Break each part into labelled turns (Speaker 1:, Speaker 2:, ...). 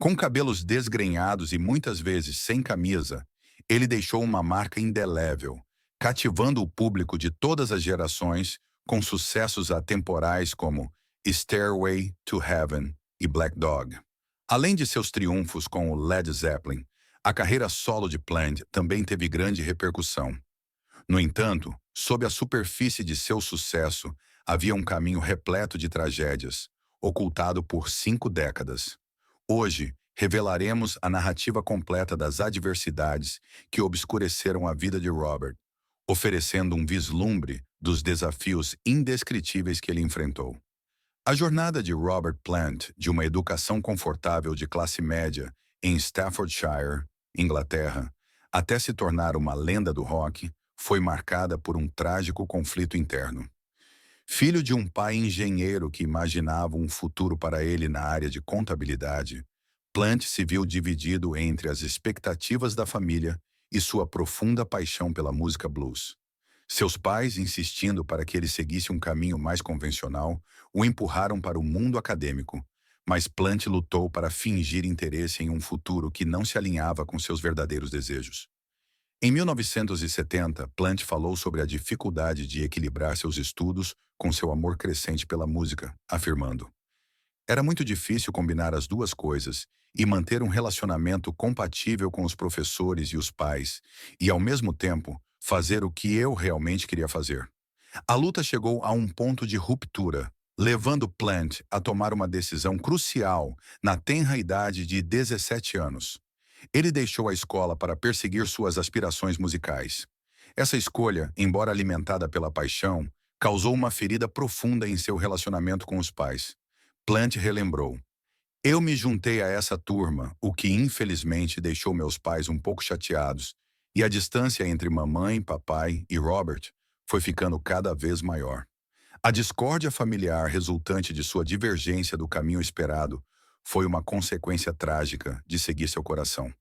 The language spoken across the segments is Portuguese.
Speaker 1: Com cabelos desgrenhados e muitas vezes sem camisa, ele deixou uma marca indelével, cativando o público de todas as gerações com sucessos atemporais como Stairway to Heaven e Black Dog. Além de seus triunfos com o Led Zeppelin, a carreira solo de Plant também teve grande repercussão. No entanto, sob a superfície de seu sucesso, havia um caminho repleto de tragédias, ocultado por 5 décadas. Hoje, revelaremos a narrativa completa das adversidades que obscureceram a vida de Robert, oferecendo um vislumbre dos desafios indescritíveis que ele enfrentou. A jornada de Robert Plant, de uma educação confortável de classe média em Staffordshire, Inglaterra, até se tornar uma lenda do rock, foi marcada por um trágico conflito interno. Filho de um pai engenheiro que imaginava um futuro para ele na área de contabilidade, Plant se viu dividido entre as expectativas da família e sua profunda paixão pela música blues. Seus pais, insistindo para que ele seguisse um caminho mais convencional, o empurraram para o mundo acadêmico, mas Plant lutou para fingir interesse em um futuro que não se alinhava com seus verdadeiros desejos. Em 1970, Plant falou sobre a dificuldade de equilibrar seus estudos com seu amor crescente pela música, afirmando: "Era muito difícil combinar as duas coisas e manter um relacionamento compatível com os professores e os pais, e ao mesmo tempo fazer o que eu realmente queria fazer." A luta chegou a um ponto de ruptura, levando Plant a tomar uma decisão crucial na tenra idade de 17 anos. Ele deixou a escola para perseguir suas aspirações musicais. Essa escolha, embora alimentada pela paixão, causou uma ferida profunda em seu relacionamento com os pais. Plant relembrou: "Eu me juntei a essa turma, o que infelizmente deixou meus pais um pouco chateados, e a distância entre mamãe, papai e Robert foi ficando cada vez maior." A discórdia familiar resultante de sua divergência do caminho esperado foi uma consequência trágica de seguir seu coração.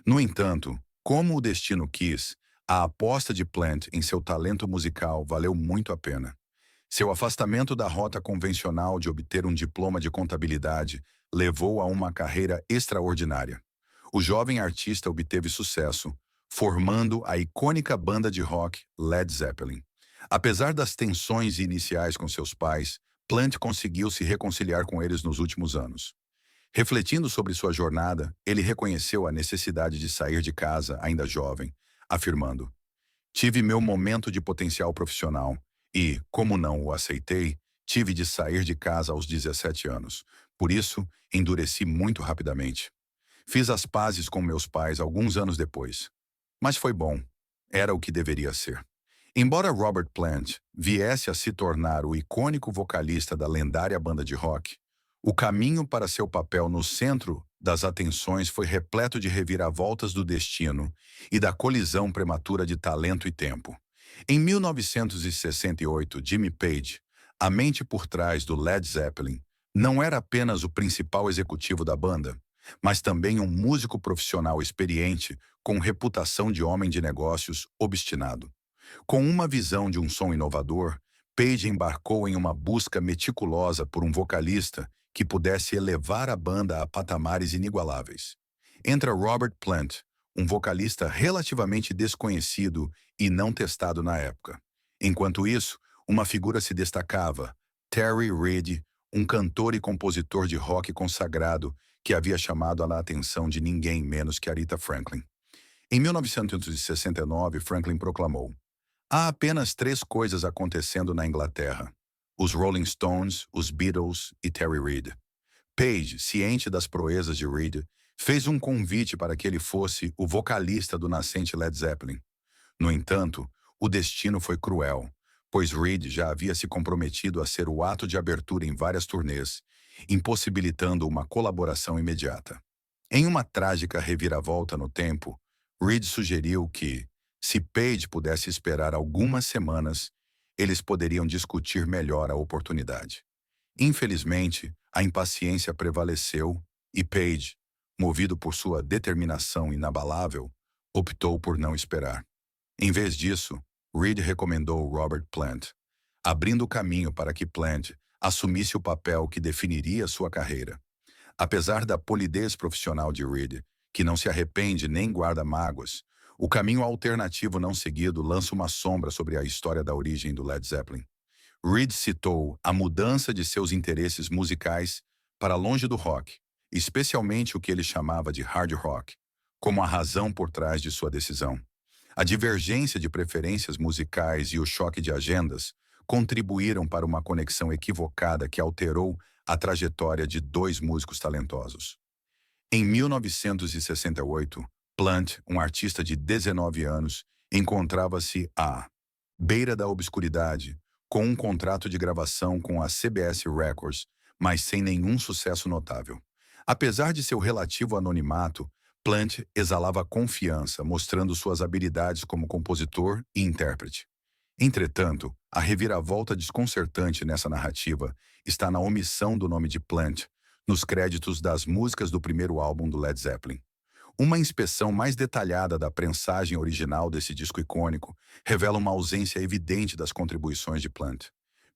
Speaker 1: No entanto, como o destino quis, a aposta de Plant em seu talento musical valeu muito a pena. Seu afastamento da rota convencional de obter um diploma de contabilidade levou a uma carreira extraordinária. O jovem artista obteve sucesso, formando a icônica banda de rock Led Zeppelin. Apesar das tensões iniciais com seus pais, Plant conseguiu se reconciliar com eles nos últimos anos. Refletindo sobre sua jornada, ele reconheceu a necessidade de sair de casa ainda jovem, afirmando: "Tive meu momento de potencial profissional e, como não o aceitei, tive de sair de casa aos 17 anos. Por isso, endureci muito rapidamente. Fiz as pazes com meus pais alguns anos depois. Mas foi bom. Era o que deveria ser." Embora Robert Plant viesse a se tornar o icônico vocalista da lendária banda de rock, o caminho para seu papel no centro das atenções foi repleto de reviravoltas do destino e da colisão prematura de talento e tempo. Em 1968, Jimmy Page, a mente por trás do Led Zeppelin, não era apenas o principal executivo da banda, mas também um músico profissional experiente com reputação de homem de negócios obstinado. Com uma visão de um som inovador, Page embarcou em uma busca meticulosa por um vocalista que pudesse elevar a banda a patamares inigualáveis. Entra Robert Plant, um vocalista relativamente desconhecido e não testado na época. Enquanto isso, uma figura se destacava: Terry Reid, um cantor e compositor de rock consagrado que havia chamado a atenção de ninguém menos que Aretha Franklin. Em 1969, Franklin proclamou: "Há apenas 3 coisas acontecendo na Inglaterra: os Rolling Stones, os Beatles e Terry Reid." Page, ciente das proezas de Reid, fez um convite para que ele fosse o vocalista do nascente Led Zeppelin. No entanto, o destino foi cruel, pois Reid já havia se comprometido a ser o ato de abertura em várias turnês, impossibilitando uma colaboração imediata. Em uma trágica reviravolta no tempo, Reid sugeriu que, se Page pudesse esperar algumas semanas, eles poderiam discutir melhor a oportunidade. Infelizmente, a impaciência prevaleceu e Page, movido por sua determinação inabalável, optou por não esperar. Em vez disso, Reid recomendou Robert Plant, abrindo o caminho para que Plant assumisse o papel que definiria sua carreira. Apesar da polidez profissional de Reed, que não se arrepende nem guarda mágoas, o caminho alternativo não seguido lança uma sombra sobre a história da origem do Led Zeppelin. Reed citou a mudança de seus interesses musicais para longe do rock, especialmente o que ele chamava de hard rock, como a razão por trás de sua decisão. A divergência de preferências musicais e o choque de agendas contribuíram para uma conexão equivocada que alterou a trajetória de dois músicos talentosos. Em 1968, Plant, um artista de 19 anos, encontrava-se à beira da obscuridade, com um contrato de gravação com a CBS Records, mas sem nenhum sucesso notável. Apesar de seu relativo anonimato, Plant exalava confiança, mostrando suas habilidades como compositor e intérprete. Entretanto, a reviravolta desconcertante nessa narrativa está na omissão do nome de Plant nos créditos das músicas do primeiro álbum do Led Zeppelin. Uma inspeção mais detalhada da prensagem original desse disco icônico revela uma ausência evidente das contribuições de Plant.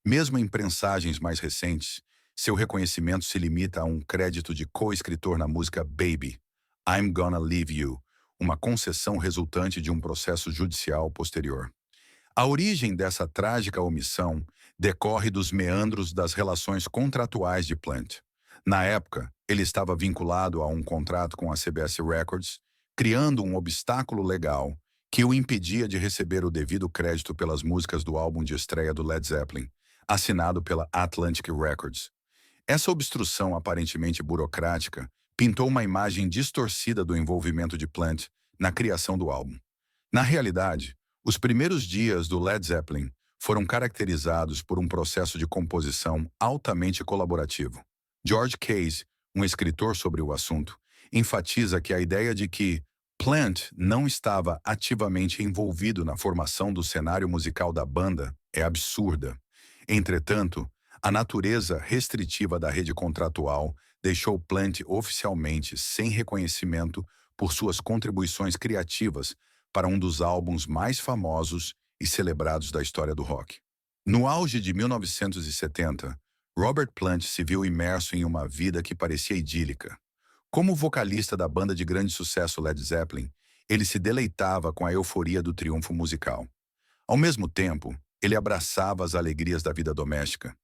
Speaker 1: Mesmo em prensagens mais recentes, seu reconhecimento se limita a um crédito de co-escritor na música Baby, I'm Gonna Leave You, uma concessão resultante de um processo judicial posterior. A origem dessa trágica omissão decorre dos meandros das relações contratuais de Plant. Na época, ele estava vinculado a um contrato com a CBS Records, criando um obstáculo legal que o impedia de receber o devido crédito pelas músicas do álbum de estreia do Led Zeppelin, assinado pela Atlantic Records. Essa obstrução aparentemente burocrática pintou uma imagem distorcida do envolvimento de Plant na criação do álbum. Na realidade, os primeiros dias do Led Zeppelin foram caracterizados por um processo de composição altamente colaborativo. George Case, um escritor sobre o assunto, enfatiza que a ideia de que Plant não estava ativamente envolvido na formação do cenário musical da banda é absurda. Entretanto, a natureza restritiva da rede contratual deixou Plant oficialmente sem reconhecimento por suas contribuições criativas para um dos álbuns mais famosos e celebrados da história do rock. No auge de 1970, Robert Plant se viu imerso em uma vida que parecia idílica. Como vocalista da banda de grande sucesso Led Zeppelin, ele se deleitava com a euforia do triunfo musical. Ao mesmo tempo, ele abraçava as alegrias da vida doméstica,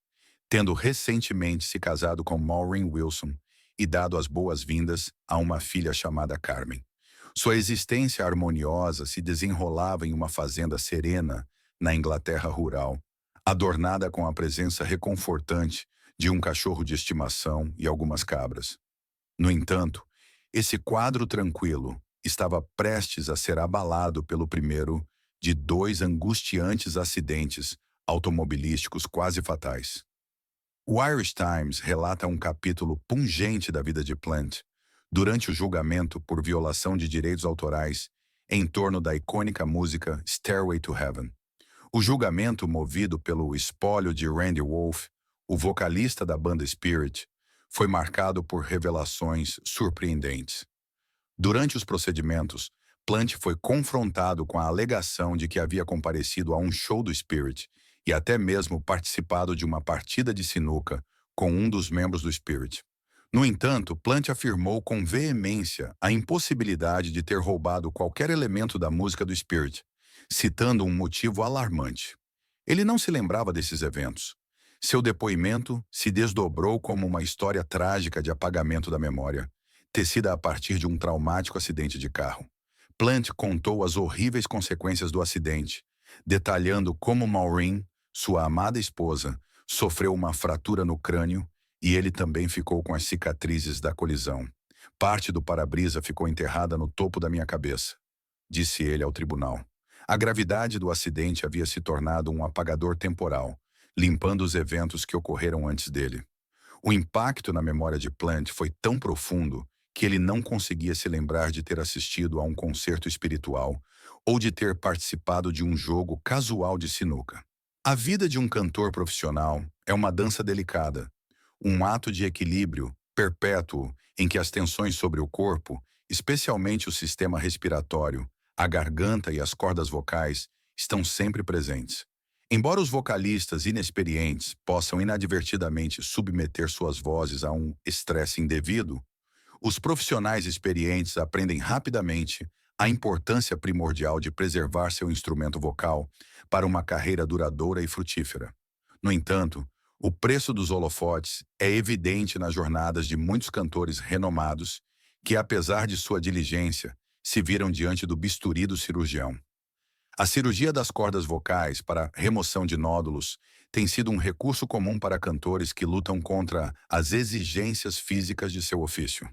Speaker 1: tendo recentemente se casado com Maureen Wilson e dado as boas-vindas a uma filha chamada Carmen. Sua existência harmoniosa se desenrolava em uma fazenda serena na Inglaterra rural, adornada com a presença reconfortante de um cachorro de estimação e algumas cabras. No entanto, esse quadro tranquilo estava prestes a ser abalado pelo primeiro de dois angustiantes acidentes automobilísticos quase fatais. O Irish Times relata um capítulo pungente da vida de Plant durante o julgamento por violação de direitos autorais em torno da icônica música Stairway to Heaven. O julgamento, movido pelo espólio de Randy Wolf, o vocalista da banda Spirit, foi marcado por revelações surpreendentes. Durante os procedimentos, Plant foi confrontado com a alegação de que havia comparecido a um show do Spirit e até mesmo participado de uma partida de sinuca com um dos membros do Spirit. No entanto, Plant afirmou com veemência a impossibilidade de ter roubado qualquer elemento da música do Spirit, citando um motivo alarmante. Ele não se lembrava desses eventos. Seu depoimento se desdobrou como uma história trágica de apagamento da memória, tecida a partir de um traumático acidente de carro. Plant contou as horríveis consequências do acidente, detalhando como Maureen, sua amada esposa, sofreu uma fratura no crânio e ele também ficou com as cicatrizes da colisão. Parte do para-brisa ficou enterrada no topo da minha cabeça, disse ele ao tribunal. A gravidade do acidente havia se tornado um apagador temporal, limpando os eventos que ocorreram antes dele. O impacto na memória de Plant foi tão profundo que ele não conseguia se lembrar de ter assistido a um concerto espiritual ou de ter participado de um jogo casual de sinuca. A vida de um cantor profissional é uma dança delicada, um ato de equilíbrio perpétuo em que as tensões sobre o corpo, especialmente o sistema respiratório, a garganta e as cordas vocais, estão sempre presentes. Embora os vocalistas inexperientes possam inadvertidamente submeter suas vozes a um estresse indevido, os profissionais experientes aprendem rapidamente a importância primordial de preservar seu instrumento vocal para uma carreira duradoura e frutífera. No entanto, o preço dos holofotes é evidente nas jornadas de muitos cantores renomados que, apesar de sua diligência, se viram diante do bisturi do cirurgião. A cirurgia das cordas vocais para remoção de nódulos tem sido um recurso comum para cantores que lutam contra as exigências físicas de seu ofício.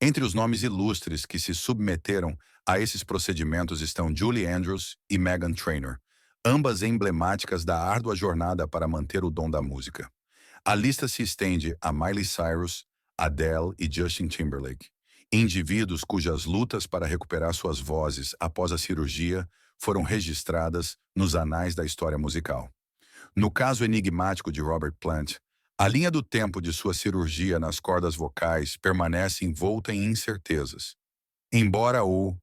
Speaker 1: Entre os nomes ilustres que se submeteram a esses procedimentos estão Julie Andrews e Meghan Trainor, ambas emblemáticas da árdua jornada para manter o dom da música. A lista se estende a Miley Cyrus, Adele e Justin Timberlake, indivíduos cujas lutas para recuperar suas vozes após a cirurgia foram registradas nos anais da história musical. No caso enigmático de Robert Plant, a linha do tempo de sua cirurgia nas cordas vocais permanece envolta em incertezas. Embora o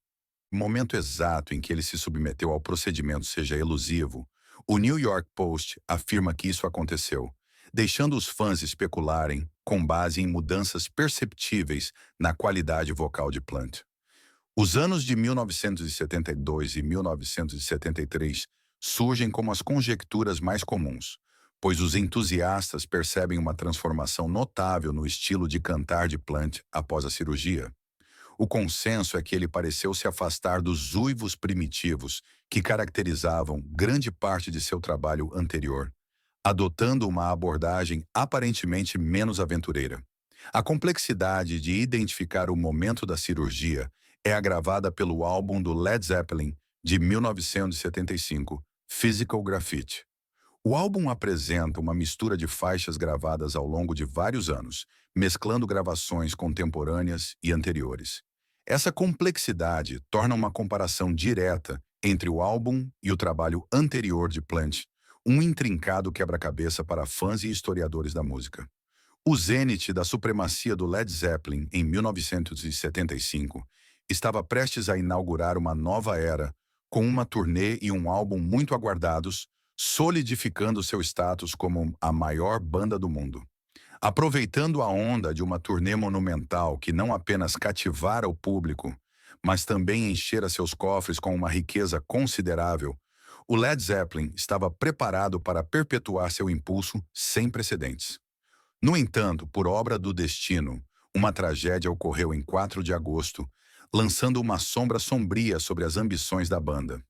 Speaker 1: momento exato em que ele se submeteu ao procedimento seja elusivo, o New York Post afirma que isso aconteceu, deixando os fãs especularem com base em mudanças perceptíveis na qualidade vocal de Plant. Os anos de 1972 e 1973 surgem como as conjecturas mais comuns, pois os entusiastas percebem uma transformação notável no estilo de cantar de Plant após a cirurgia. O consenso é que ele pareceu se afastar dos uivos primitivos que caracterizavam grande parte de seu trabalho anterior, adotando uma abordagem aparentemente menos aventureira. A complexidade de identificar o momento da cirurgia é agravada pelo álbum do Led Zeppelin de 1975, Physical Graffiti. O álbum apresenta uma mistura de faixas gravadas ao longo de vários anos, mesclando gravações contemporâneas e anteriores. Essa complexidade torna uma comparação direta entre o álbum e o trabalho anterior de Plant um intrincado quebra-cabeça para fãs e historiadores da música. O zênite da supremacia do Led Zeppelin em 1975 estava prestes a inaugurar uma nova era, com uma turnê e um álbum muito aguardados, solidificando seu status como a maior banda do mundo. Aproveitando a onda de uma turnê monumental que não apenas cativara o público, mas também enchera seus cofres com uma riqueza considerável, o Led Zeppelin estava preparado para perpetuar seu impulso sem precedentes. No entanto, por obra do destino, uma tragédia ocorreu em 4 de agosto, lançando uma sombra sombria sobre as ambições da banda.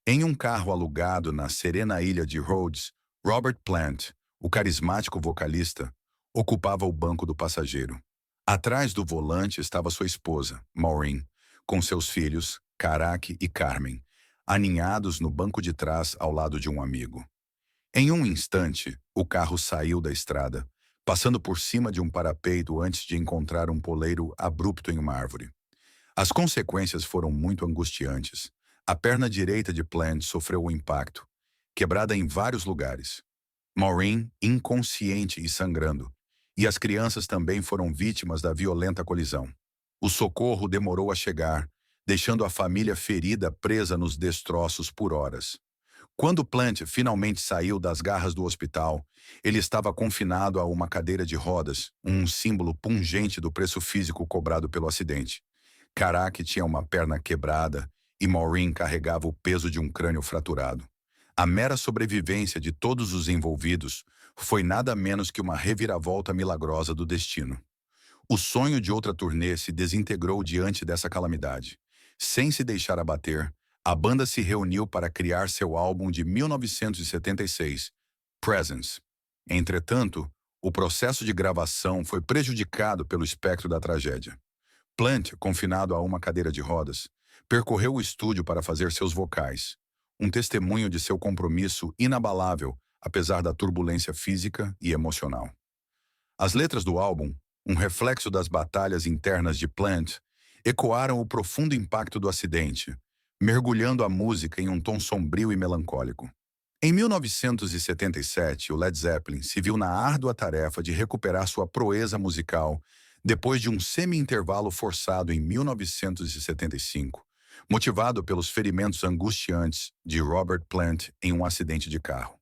Speaker 1: Em um carro alugado na serena ilha de Rhodes, Robert Plant, o carismático vocalista, ocupava o banco do passageiro. Atrás do volante estava sua esposa, Maureen, com seus filhos, Caraque e Carmen, aninhados no banco de trás ao lado de um amigo. Em um instante, o carro saiu da estrada, passando por cima de um parapeito antes de encontrar um poleiro abrupto em uma árvore. As consequências foram muito angustiantes. A perna direita de Plant sofreu o impacto, quebrada em vários lugares. Maureen, inconsciente e sangrando, e as crianças também foram vítimas da violenta colisão. O socorro demorou a chegar, deixando a família ferida presa nos destroços por horas. Quando Plant finalmente saiu das garras do hospital, ele estava confinado a uma cadeira de rodas, um símbolo pungente do preço físico cobrado pelo acidente. Caraque tinha uma perna quebrada e Maureen carregava o peso de um crânio fraturado. A mera sobrevivência de todos os envolvidos foi nada menos que uma reviravolta milagrosa do destino. O sonho de outra turnê se desintegrou diante dessa calamidade. Sem se deixar abater, a banda se reuniu para criar seu álbum de 1976, Presence. Entretanto, o processo de gravação foi prejudicado pelo espectro da tragédia. Plant, confinado a uma cadeira de rodas, percorreu o estúdio para fazer seus vocais, um testemunho de seu compromisso inabalável, apesar da turbulência física e emocional. As letras do álbum, um reflexo das batalhas internas de Plant, ecoaram o profundo impacto do acidente, mergulhando a música em um tom sombrio e melancólico. Em 1977, o Led Zeppelin se viu na árdua tarefa de recuperar sua proeza musical depois de um semi-intervalo forçado em 1975, motivado pelos ferimentos angustiantes de Robert Plant em um acidente de carro.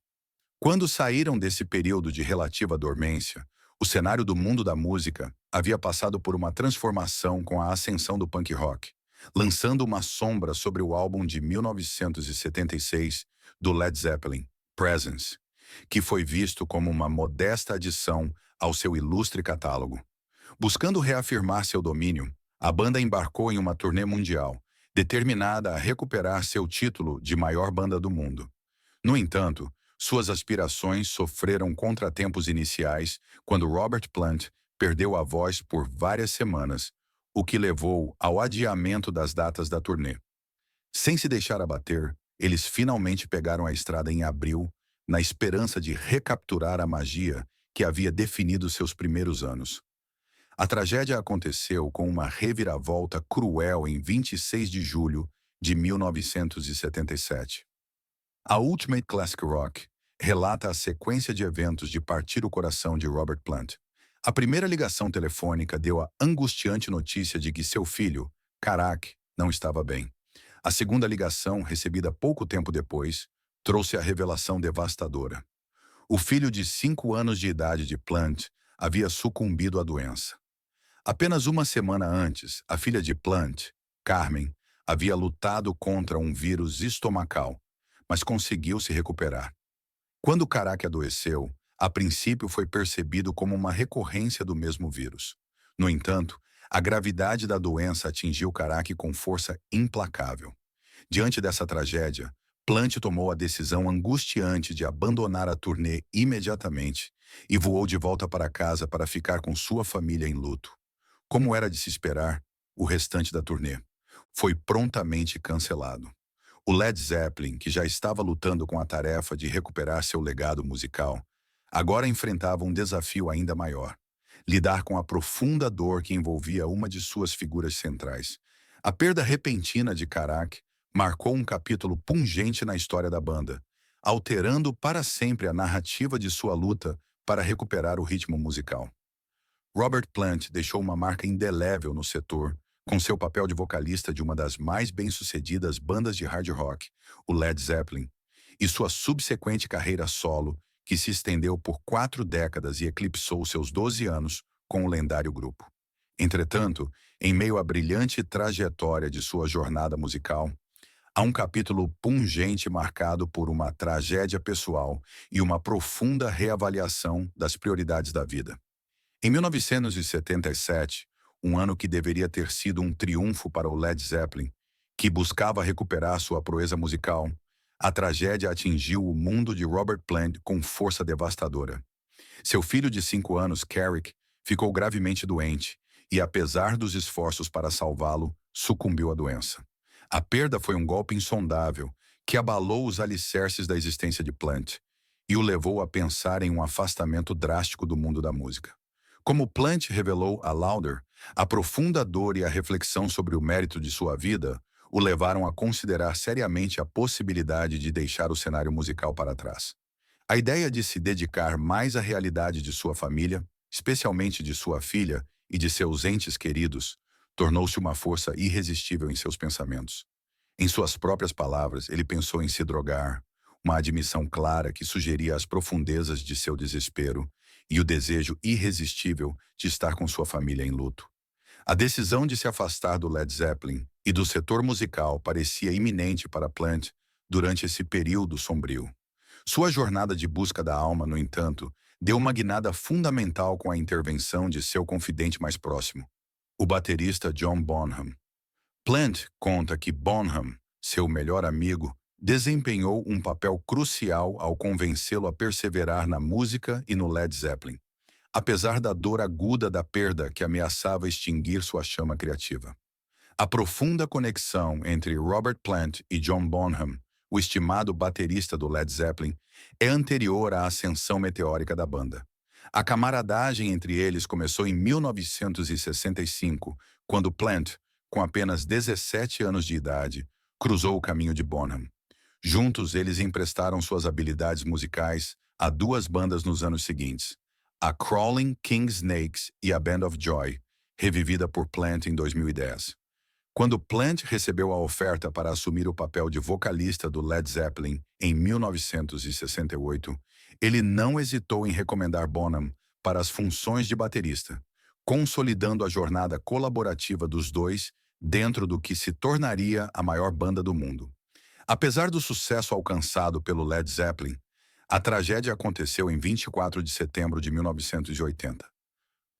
Speaker 1: Quando saíram desse período de relativa dormência, o cenário do mundo da música havia passado por uma transformação com a ascensão do punk rock, lançando uma sombra sobre o álbum de 1976 do Led Zeppelin, Presence, que foi visto como uma modesta adição ao seu ilustre catálogo. Buscando reafirmar seu domínio, a banda embarcou em uma turnê mundial, determinada a recuperar seu título de maior banda do mundo. No entanto, suas aspirações sofreram contratempos iniciais quando Robert Plant perdeu a voz por várias semanas, o que levou ao adiamento das datas da turnê. Sem se deixar abater, eles finalmente pegaram a estrada em abril, na esperança de recapturar a magia que havia definido seus primeiros anos. A tragédia aconteceu com uma reviravolta cruel em 26 de julho de 1977. A Ultimate Classic Rock relata a sequência de eventos de partir o coração de Robert Plant. A primeira ligação telefônica deu a angustiante notícia de que seu filho, Karak, não estava bem. A segunda ligação, recebida pouco tempo depois, trouxe a revelação devastadora. O filho de 5 anos de idade de Plant havia sucumbido à doença. Apenas uma semana antes, a filha de Plant, Carmen, havia lutado contra um vírus estomacal, mas conseguiu se recuperar. Quando Karak adoeceu, a princípio foi percebido como uma recorrência do mesmo vírus. No entanto, a gravidade da doença atingiu Karak com força implacável. Diante dessa tragédia, Plant tomou a decisão angustiante de abandonar a turnê imediatamente e voou de volta para casa para ficar com sua família em luto. Como era de se esperar, o restante da turnê foi prontamente cancelado. O Led Zeppelin, que já estava lutando com a tarefa de recuperar seu legado musical, agora enfrentava um desafio ainda maior: lidar com a profunda dor que envolvia uma de suas figuras centrais. A perda repentina de Karak marcou um capítulo pungente na história da banda, alterando para sempre a narrativa de sua luta para recuperar o ritmo musical. Robert Plant deixou uma marca indelével no setor, com seu papel de vocalista de uma das mais bem-sucedidas bandas de hard rock, o Led Zeppelin, e sua subsequente carreira solo, que se estendeu por 4 décadas e eclipsou seus 12 anos com o lendário grupo. Entretanto, em meio à brilhante trajetória de sua jornada musical, há um capítulo pungente marcado por uma tragédia pessoal e uma profunda reavaliação das prioridades da vida. Em 1977, um ano que deveria ter sido um triunfo para o Led Zeppelin, que buscava recuperar sua proeza musical, a tragédia atingiu o mundo de Robert Plant com força devastadora. Seu filho de 5 anos, Carrick, ficou gravemente doente e, apesar dos esforços para salvá-lo, sucumbiu à doença. A perda foi um golpe insondável que abalou os alicerces da existência de Plant e o levou a pensar em um afastamento drástico do mundo da música. Como Plant revelou a Louder, a profunda dor e a reflexão sobre o mérito de sua vida o levaram a considerar seriamente a possibilidade de deixar o cenário musical para trás. A ideia de se dedicar mais à realidade de sua família, especialmente de sua filha e de seus entes queridos, tornou-se uma força irresistível em seus pensamentos. Em suas próprias palavras, ele pensou em se drogar, uma admissão clara que sugeria as profundezas de seu desespero e o desejo irresistível de estar com sua família em luto. A decisão de se afastar do Led Zeppelin e do setor musical parecia iminente para Plant durante esse período sombrio. Sua jornada de busca da alma, no entanto, deu uma guinada fundamental com a intervenção de seu confidente mais próximo, o baterista John Bonham. Plant conta que Bonham, seu melhor amigo, desempenhou um papel crucial ao convencê-lo a perseverar na música e no Led Zeppelin, apesar da dor aguda da perda que ameaçava extinguir sua chama criativa. A profunda conexão entre Robert Plant e John Bonham, o estimado baterista do Led Zeppelin, é anterior à ascensão meteórica da banda. A camaradagem entre eles começou em 1965, quando Plant, com apenas 17 anos de idade, cruzou o caminho de Bonham. Juntos, eles emprestaram suas habilidades musicais a 2 bandas nos anos seguintes, a Crawling King Snakes e a Band of Joy, revivida por Plant em 2010. Quando Plant recebeu a oferta para assumir o papel de vocalista do Led Zeppelin em 1968, ele não hesitou em recomendar Bonham para as funções de baterista, consolidando a jornada colaborativa dos dois dentro do que se tornaria a maior banda do mundo. Apesar do sucesso alcançado pelo Led Zeppelin, a tragédia aconteceu em 24 de setembro de 1980.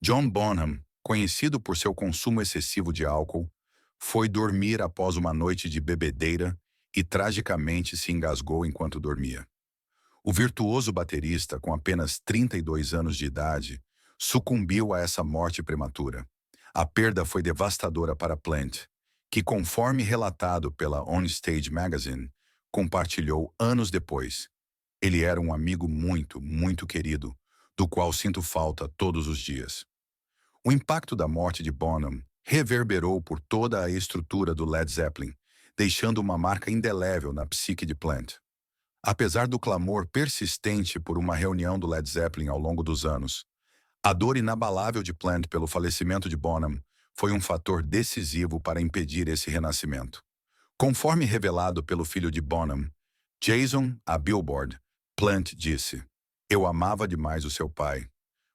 Speaker 1: John Bonham, conhecido por seu consumo excessivo de álcool, foi dormir após uma noite de bebedeira e tragicamente se engasgou enquanto dormia. O virtuoso baterista, com apenas 32 anos de idade, sucumbiu a essa morte prematura. A perda foi devastadora para Plant, que, conforme relatado pela On Stage Magazine, compartilhou anos depois. Ele era um amigo muito, muito querido, do qual sinto falta todos os dias. O impacto da morte de Bonham reverberou por toda a estrutura do Led Zeppelin, deixando uma marca indelével na psique de Plant. Apesar do clamor persistente por uma reunião do Led Zeppelin ao longo dos anos, a dor inabalável de Plant pelo falecimento de Bonham foi um fator decisivo para impedir esse renascimento. Conforme revelado pelo filho de Bonham, Jason, a Billboard, Plant disse: "Eu amava demais o seu pai.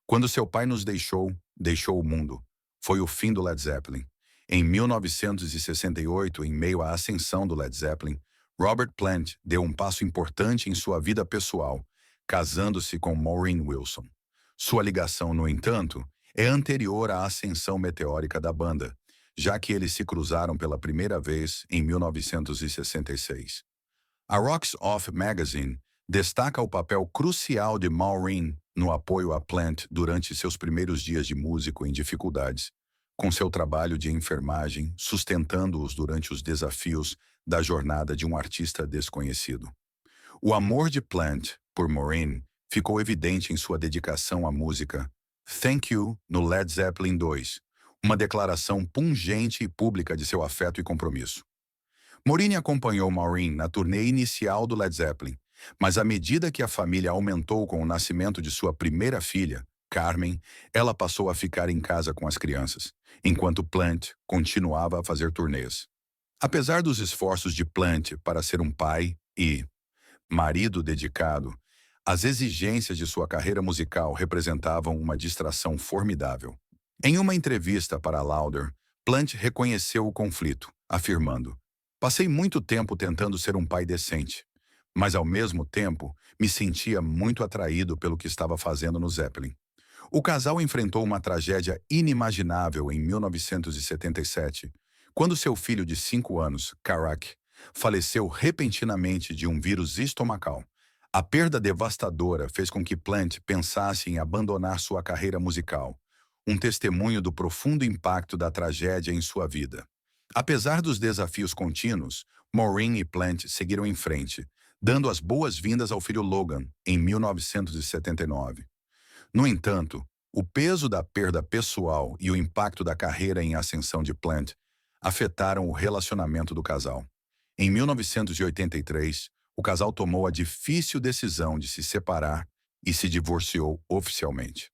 Speaker 1: Quando seu pai nos deixou, deixou o mundo. Foi o fim do Led Zeppelin." Em 1968, em meio à ascensão do Led Zeppelin, Robert Plant deu um passo importante em sua vida pessoal, casando-se com Maureen Wilson. Sua ligação, no entanto, é anterior à ascensão meteórica da banda, já que eles se cruzaram pela primeira vez em 1966. A Rocks Off Magazine destaca o papel crucial de Maureen no apoio a Plant durante seus primeiros dias de músico em dificuldades, com seu trabalho de enfermagem sustentando-os durante os desafios da jornada de um artista desconhecido. O amor de Plant por Maureen ficou evidente em sua dedicação à música Thank You no Led Zeppelin II, uma declaração pungente e pública de seu afeto e compromisso. Maureen acompanhou Maureen na turnê inicial do Led Zeppelin, mas à medida que a família aumentou com o nascimento de sua primeira filha, Carmen, ela passou a ficar em casa com as crianças, enquanto Plant continuava a fazer turnês. Apesar dos esforços de Plant para ser um pai e marido dedicado, as exigências de sua carreira musical representavam uma distração formidável. Em uma entrevista para Louder, Plant reconheceu o conflito, afirmando: "Passei muito tempo tentando ser um pai decente, mas ao mesmo tempo me sentia muito atraído pelo que estava fazendo no Zeppelin." O casal enfrentou uma tragédia inimaginável em 1977, quando seu filho de 5 anos, Karak, faleceu repentinamente de um vírus estomacal. A perda devastadora fez com que Plant pensasse em abandonar sua carreira musical, um testemunho do profundo impacto da tragédia em sua vida. Apesar dos desafios contínuos, Maureen e Plant seguiram em frente, dando as boas-vindas ao filho Logan em 1979. No entanto, o peso da perda pessoal e o impacto da carreira em ascensão de Plant afetaram o relacionamento do casal. Em 1983, o casal tomou a difícil decisão de se separar e se divorciou oficialmente.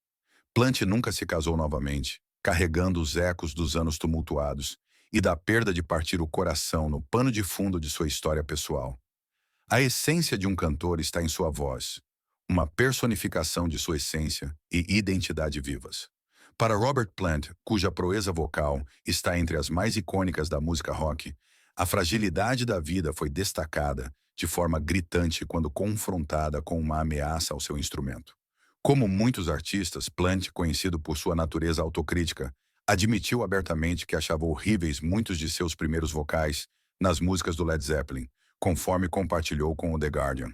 Speaker 1: Plant nunca se casou novamente, carregando os ecos dos anos tumultuados e da perda de partir o coração no pano de fundo de sua história pessoal. A essência de um cantor está em sua voz, uma personificação de sua essência e identidade vivas. Para Robert Plant, cuja proeza vocal está entre as mais icônicas da música rock, a fragilidade da vida foi destacada de forma gritante quando confrontada com uma ameaça ao seu instrumento. Como muitos artistas, Plant, conhecido por sua natureza autocrítica, admitiu abertamente que achava horríveis muitos de seus primeiros vocais nas músicas do Led Zeppelin, conforme compartilhou com o The Guardian.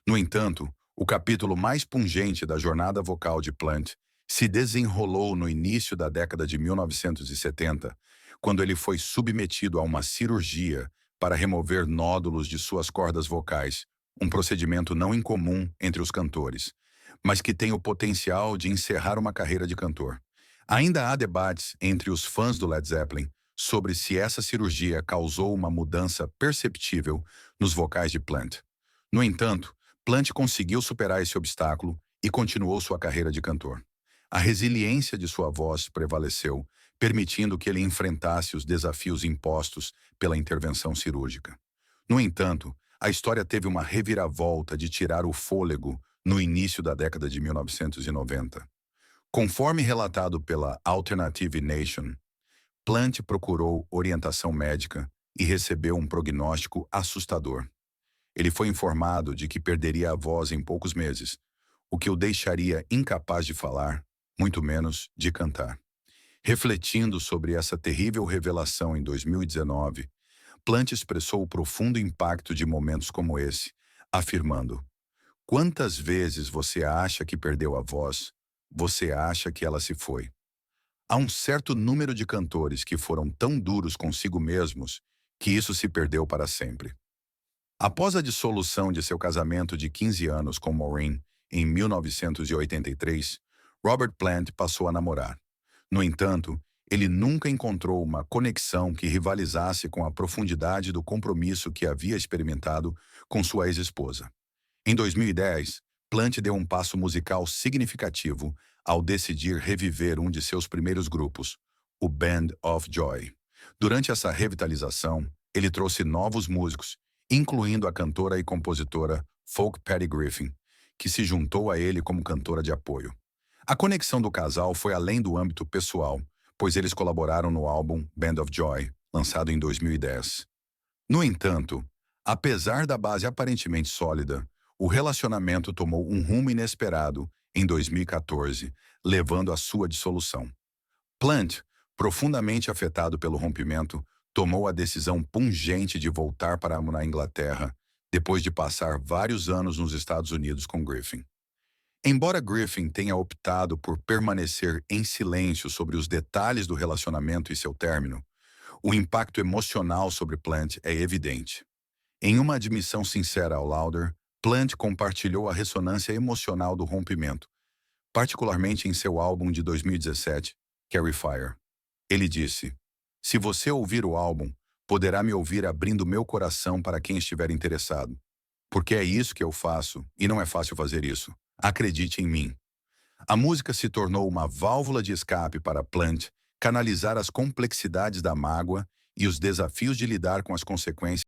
Speaker 1: No entanto, o capítulo mais pungente da jornada vocal de Plant se desenrolou no início da década de 1970, quando ele foi submetido a uma cirurgia para remover nódulos de suas cordas vocais, um procedimento não incomum entre os cantores, mas que tem o potencial de encerrar uma carreira de cantor. Ainda há debates entre os fãs do Led Zeppelin sobre se essa cirurgia causou uma mudança perceptível nos vocais de Plant. No entanto, Plant conseguiu superar esse obstáculo e continuou sua carreira de cantor. A resiliência de sua voz prevaleceu, permitindo que ele enfrentasse os desafios impostos pela intervenção cirúrgica. No entanto, a história teve uma reviravolta de tirar o fôlego no início da década de 1990. Conforme relatado pela Alternative Nation, Plant procurou orientação médica e recebeu um prognóstico assustador. Ele foi informado de que perderia a voz em poucos meses, o que o deixaria incapaz de falar, muito menos de cantar. Refletindo sobre essa terrível revelação em 2019, Plant expressou o profundo impacto de momentos como esse, afirmando: "Quantas vezes você acha que perdeu a voz, você acha que ela se foi?" Há um certo número de cantores que foram tão duros consigo mesmos que isso se perdeu para sempre. Após a dissolução de seu casamento de 15 anos com Maureen, em 1983, Robert Plant passou a namorar. No entanto, ele nunca encontrou uma conexão que rivalizasse com a profundidade do compromisso que havia experimentado com sua ex-esposa. Em 2010, Plant deu um passo musical significativo ao decidir reviver um de seus primeiros grupos, o Band of Joy. Durante essa revitalização, ele trouxe novos músicos, incluindo a cantora e compositora folk Patty Griffin, que se juntou a ele como cantora de apoio. A conexão do casal foi além do âmbito pessoal, pois eles colaboraram no álbum Band of Joy, lançado em 2010. No entanto, apesar da base aparentemente sólida, o relacionamento tomou um rumo inesperado em 2014, levando à sua dissolução. Plant, profundamente afetado pelo rompimento, tomou a decisão pungente de voltar para a Inglaterra, depois de passar vários anos nos Estados Unidos com Griffin. Embora Griffin tenha optado por permanecer em silêncio sobre os detalhes do relacionamento e seu término, o impacto emocional sobre Plant é evidente. Em uma admissão sincera ao Louder, Plant compartilhou a ressonância emocional do rompimento, particularmente em seu álbum de 2017, Carry Fire. Ele disse: "Se você ouvir o álbum, poderá me ouvir abrindo meu coração para quem estiver interessado. Porque é isso que eu faço, e não é fácil fazer isso. Acredite em mim." A música se tornou uma válvula de escape para Plant canalizar as complexidades da mágoa e os desafios de lidar com as consequências